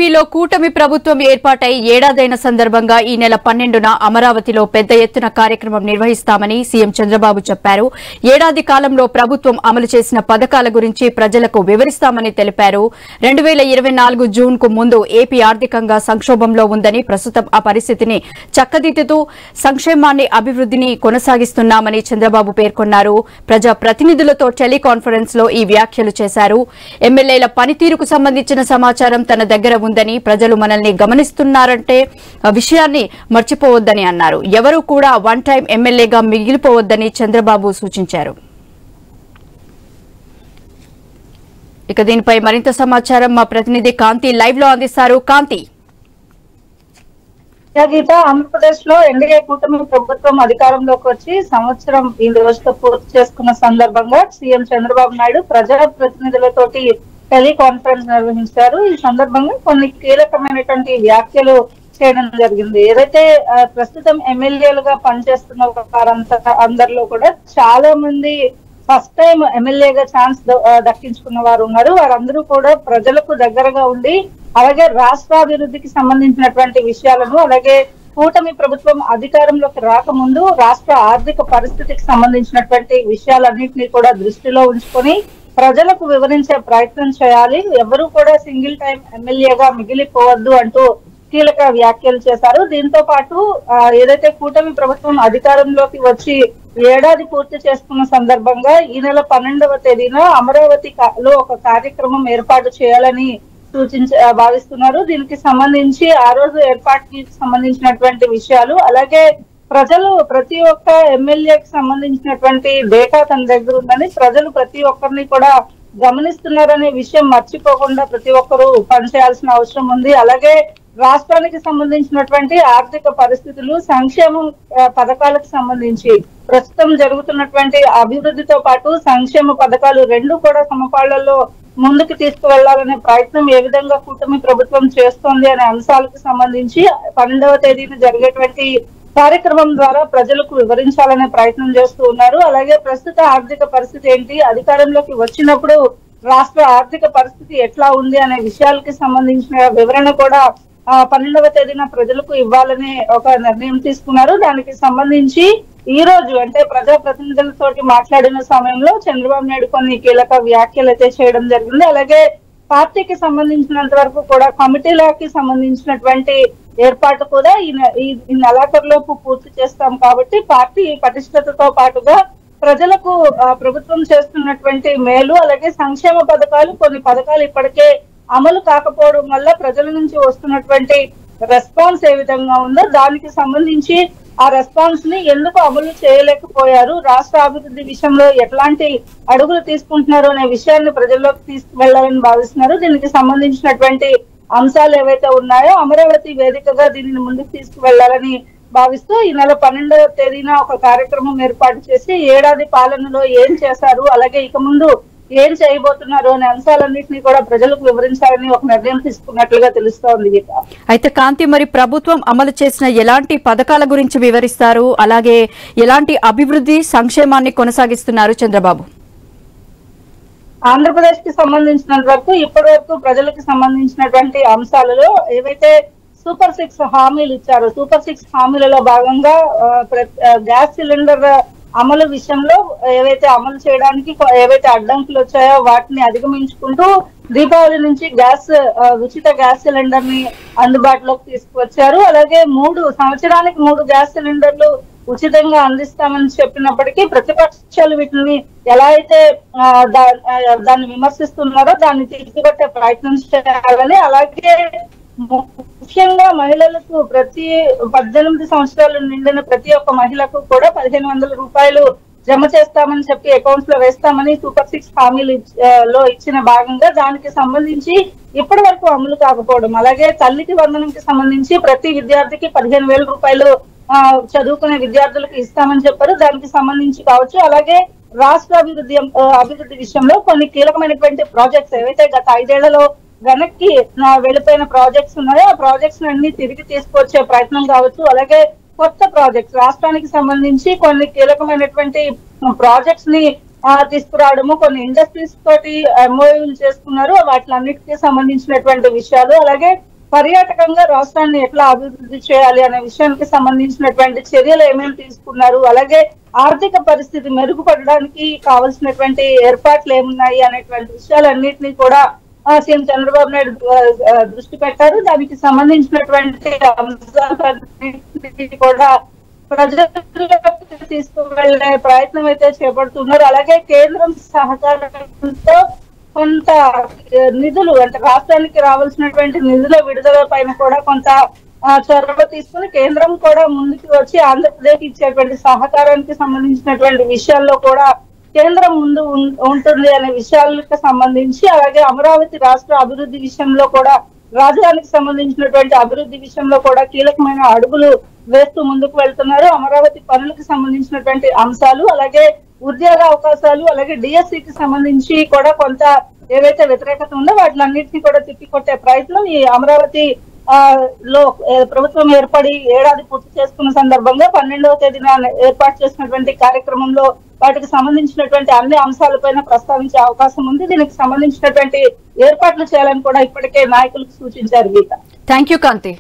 ఏపీలో కూటమి ప్రభుత్వం ఏర్పాటై ఏడాదైన సందర్భంగా ఈ నెల 12న అమరావతిలో పెద్ద ఎత్తున కార్యక్రమం నిర్వహిస్తామని సీఎం చంద్రబాబు చెప్పారు. ఏడాది కాలంలో ప్రభుత్వం అమలు చేసిన పథకాల గురించి ప్రజలకు వివరిస్తామని తెలిపారు. 2024 జూన్కు ముందు ఏపీ ఆర్థికంగా సంక్షోభంలో ఉందని, ప్రస్తుతం ఆ పరిస్థితిని చక్కదిద్దుతూ సంక్షేమాన్ని, అభివృద్ధిని కొనసాగిస్తున్నామని చంద్రబాబు పేర్కొన్నారు. ప్రజా ప్రతినిధులతో టెలికాన్ఫరెన్స్ లో ఈ వ్యాఖ్యలు చేశారు. ఎమ్మెల్యేల పనితీరుకు సంబంధించిన సమాచారం తన దగ్గర ఉందని, ప్రజలు మనల్ని గమనిస్తున్నారంటే విషయాన్ని మర్చిపోవద్దని అన్నారు. ఎవరూ కూడా వన్ టైం ఎమ్మెల్యేగా మిగిలిపోవద్దని చంద్రబాబు సూచించారు. ఇక దీనిపై మరింత సమాచారం మా ప్రతినిధి కాంతి లైవ్ లో అందిస్తారు. కాంతి, గీత, ఆంధ్రప్రదేశ్ లో ఎన్డీఏ కూటమి ప్రభుత్వం అధికారంలోకి వచ్చి సంవత్సరం ఈ రోజుతో పూర్తి చేసుకున్న సందర్భంగా సీఎం చంద్రబాబు నాయుడు ప్రజా ప్రతినిధులతోటి టెలికాన్ఫరెన్స్ నిర్వహించారు. ఈ సందర్భంగా కొన్ని కీలకమైనటువంటి వ్యాఖ్యలు చేయడం జరిగింది. ఏదైతే ప్రస్తుతం ఎమ్మెల్యేలుగా పనిచేస్తున్న వారంతా అందరిలో కూడా చాలా మంది ఫస్ట్ టైం ఎమ్మెల్యేగా ఛాన్స్ దక్కించుకున్న వారు ఉన్నారు. వారందరూ కూడా ప్రజలకు దగ్గరగా ఉండి, అలాగే రాష్ట్రాభివృద్ధికి సంబంధించినటువంటి విషయాలను, అలాగే కూటమి ప్రభుత్వం అధికారంలోకి రాకముందు రాష్ట్ర ఆర్థిక పరిస్థితికి సంబంధించినటువంటి విషయాలన్నింటినీ కూడా దృష్టిలో ఉంచుకొని ప్రజలకు వివరించే ప్రయత్నం చేయాలి. ఎవరు కూడా సింగిల్ టైం ఎమ్మెల్యేగా మిగిలిపోవద్దు అంటూ కీలక వ్యాఖ్యలు చేశారు. దీంతో పాటు ఏదైతే కూటమి ప్రభుత్వం అధికారంలోకి వచ్చి ఏడాది పూర్తి చేసుకున్న సందర్భంగా ఈ నెల 12వ తేదీన అమరావతిలో ఒక కార్యక్రమం ఏర్పాటు చేయాలని భావిస్తున్నారు. దీనికి సంబంధించి ఆ రోజు ఏర్పాటుకి సంబంధించినటువంటి విషయాలు, అలాగే ప్రజలు ప్రతి ఒక్క ఎమ్మెల్యేకి సంబంధించినటువంటి డేటా తన దగ్గర ఉందని, ప్రజలు ప్రతి ఒక్కరిని కూడా గమనిస్తున్నారనే విషయం మర్చిపోకుండా ప్రతి ఒక్కరూ పనిచేయాల్సిన అవసరం ఉంది. అలాగే రాష్ట్రానికి సంబంధించినటువంటి ఆర్థిక పరిస్థితులు, సంక్షేమ పథకాలకు సంబంధించి ప్రస్తుతం జరుగుతున్నటువంటి అభివృద్ధితో పాటు సంక్షేమ పథకాలు రెండు కూడా సమపాళ్లలో ముందుకు తీసుకువెళ్లాలనే ప్రయత్నం ఏ విధంగా కూటమి ప్రభుత్వం చేస్తోంది అనే అంశాలకు సంబంధించి 12వ తేదీన జరిగేటువంటి కార్యక్రమం ద్వారా ప్రజలకు వివరించాలనే ప్రయత్నం చేస్తూ ఉన్నారు. అలాగే ప్రస్తుత ఆర్థిక పరిస్థితి ఏంటి, అధికారంలోకి వచ్చినప్పుడు రాష్ట్ర ఆర్థిక పరిస్థితి ఎట్లా ఉంది అనే విషయాలకి సంబంధించిన వివరణ కూడా 12వ తేదీన ప్రజలకు ఇవ్వాలని ఒక నిర్ణయం తీసుకున్నారు. దానికి సంబంధించి ఈ రోజు అంటే ప్రజా ప్రతినిధులతోటి మాట్లాడిన సమయంలో చంద్రబాబు నాయుడు కొన్ని కీలక వ్యాఖ్యలు అయితే చేయడం జరిగింది. అలాగే పార్టీకి సంబంధించినంత వరకు కూడా కమిటీలకి సంబంధించినటువంటి ఏర్పాటు కూడా ఈ నెలాఖరులోపు పూర్తి చేస్తాం కాబట్టి పార్టీ పటిష్టతతో పాటుగా ప్రజలకు ప్రభుత్వం చేస్తున్నటువంటి మేలు, అలాగే సంక్షేమ పథకాలు, కొన్ని పథకాలు ఇప్పటికే అమలు కాకపోవడం వల్ల ప్రజల నుంచి వస్తున్నటువంటి రెస్పాన్స్ ఏ విధంగా ఉందో దానికి సంబంధించి ఆ రెస్పాన్స్ ని ఎందుకు అమలు చేయలేకపోయారు, రాష్ట్ర అభివృద్ధి విషయంలో ఎట్లాంటి అడుగులు తీసుకుంటున్నారు అనే విషయాన్ని ప్రజల్లోకి తీసుకువెళ్లాలని భావిస్తున్నారు. దీనికి సంబంధించినటువంటి అంశాలు ఏవైతే ఉన్నాయో అమరావతి వేదికగా దీనిని ముందుకు తీసుకువెళ్లాలని భావిస్తూ ఈ నెల 12వ తేదీన ఒక కార్యక్రమం ఏర్పాటు చేసి ఏడాది పాలనలో ఏం చేశారు, అలాగే ఇక ముందు ఏం చేయబోతున్నారు అనే అంశాలన్నింటినీ కూడా ప్రజలకు వివరించాలని ఒక నిర్ణయం తీసుకున్నట్లుగా తెలుస్తోంది. అయితే కాంతి, మరి ప్రభుత్వం అమలు చేసిన ఎలాంటి పథకాల గురించి వివరిస్తారు, అలాగే ఎలాంటి అభివృద్ధి సంక్షేమాన్ని కొనసాగిస్తున్నారు చంద్రబాబు? ఆంధ్రప్రదేశ్ కి సంబంధించినంత వరకు ఇప్పటి వరకు ప్రజలకు సంబంధించినటువంటి అంశాలలో ఏవైతే సూపర్ 6 హామీలు ఇచ్చారో, సూపర్ 6 హామీలలో భాగంగా గ్యాస్ సిలిండర్ అమలు విషయంలో ఏవైతే అమలు చేయడానికి ఏవైతే అడ్డంకులు వచ్చాయో వాటిని అధిగమించుకుంటూ దీపావళి నుంచి ఉచిత గ్యాస్ సిలిండర్ ని అందుబాటులోకి తీసుకువచ్చారు. అలాగే సంవత్సరానికి 3 గ్యాస్ సిలిండర్లు ఉచితంగా అందిస్తామని చెప్పినప్పటికీ ప్రతిపక్షాలు వీటిని ఎలా అయితే దాన్ని విమర్శిస్తున్నారో దాన్ని తిరిగికొట్టే ప్రయత్నం చేయాలని, అలాగే ముఖ్యంగా మహిళలకు ప్రతి 18 సంవత్సరాలు నిండిన ప్రతి ఒక్క మహిళకు కూడా 1500 రూపాయలు జమ చేస్తామని చెప్పి అకౌంట్స్ లో వేస్తామని సూపర్ 6 హామీలు లో ఇచ్చిన భాగంగా దానికి సంబంధించి ఇప్పటి వరకు అమలు కాకపోవడం, అలాగే తల్లికి వందనంకి సంబంధించి ప్రతి విద్యార్థికి 15,000 రూపాయలు చదువుకునే విద్యార్థులకు ఇస్తామని చెప్పారు. దానికి సంబంధించి కావచ్చు, అలాగే రాష్ట్ర అభివృద్ధి విషయంలో కొన్ని కీలకమైనటువంటి ప్రాజెక్ట్స్ ఏవైతే గత 5 ఏళ్లలో వెనక్కి వెళ్ళిపోయిన ప్రాజెక్ట్స్ ఉన్నాయో ఆ ప్రాజెక్ట్స్ అన్ని తిరిగి తీసుకొచ్చే ప్రయత్నం కావచ్చు, అలాగే కొత్త ప్రాజెక్ట్స్ రాష్ట్రానికి సంబంధించి కొన్ని కీలకమైనటువంటి ప్రాజెక్ట్స్ ని తీసుకురావడము, కొన్ని ఇండస్ట్రీస్ తోటి ఎంఓయూలు చేసుకున్నారు. వాటిలన్నిటికీ సంబంధించినటువంటి విషయాలు, అలాగే పర్యాటకంగా రాష్ట్రాన్ని ఎట్లా అభివృద్ధి చేయాలి అనే విషయానికి సంబంధించినటువంటి చర్యలు ఏమేమి తీసుకున్నారు, అలాగే ఆర్థిక పరిస్థితి మెరుగుపడడానికి కావాల్సినటువంటి ఏర్పాట్లు ఏమున్నాయి అనేటువంటి విషయాలన్నింటినీ కూడా సీఎం చంద్రబాబు నాయుడు దృష్టి పెట్టారు. దానికి సంబంధించినటువంటి అంశాలన్నింటినీ కూడా ప్రజలకు తీసుకువెళ్లే ప్రయత్నం అయితే చేపడుతున్నారు. అలాగే కేంద్రం సహకారంతో కొంత నిధులు అంటే రాష్ట్రానికి రావాల్సినటువంటి నిధుల విడుదల పైన కూడా కొంత చొరవ తీసుకుని కేంద్రం కూడా ముందుకు వచ్చి ఆంధ్రప్రదేశ్ ఇచ్చేటువంటి సహకారానికి సంబంధించినటువంటి విషయాల్లో కూడా కేంద్రం ముందు ఉంటుంది అనే విషయాలకు సంబంధించి, అలాగే అమరావతి రాష్ట్ర అభివృద్ధి విషయంలో కూడా రాజధానికి సంబంధించినటువంటి అభివృద్ధి విషయంలో కూడా కీలకమైన అడుగులు వేస్తూ ముందుకు వెళ్తున్నారు. అమరావతి పనులకు సంబంధించినటువంటి అంశాలు, అలాగే ఉద్యోగ అవకాశాలు, అలాగే డిఎస్సికి సంబంధించి కూడా కొంత ఏవైతే వ్యతిరేకత ఉందో వాటిలన్నింటినీ కూడా తిప్పికొట్టే ప్రయత్నం ఈ అమరావతి లో ప్రభుత్వం ఏర్పడి ఏడాది పూర్తి చేసుకున్న సందర్భంగా 12వ తేదీన ఏర్పాటు చేసినటువంటి కార్యక్రమంలో వాటికి సంబంధించినటువంటి అన్ని అంశాలపైన ప్రస్తావించే అవకాశం ఉంది. దీనికి సంబంధించినటువంటి ఏర్పాట్లు చేయాలని కూడా ఇప్పటికే నాయకులకు సూచించారు. గీత, థ్యాంక్ యూ కాంతి.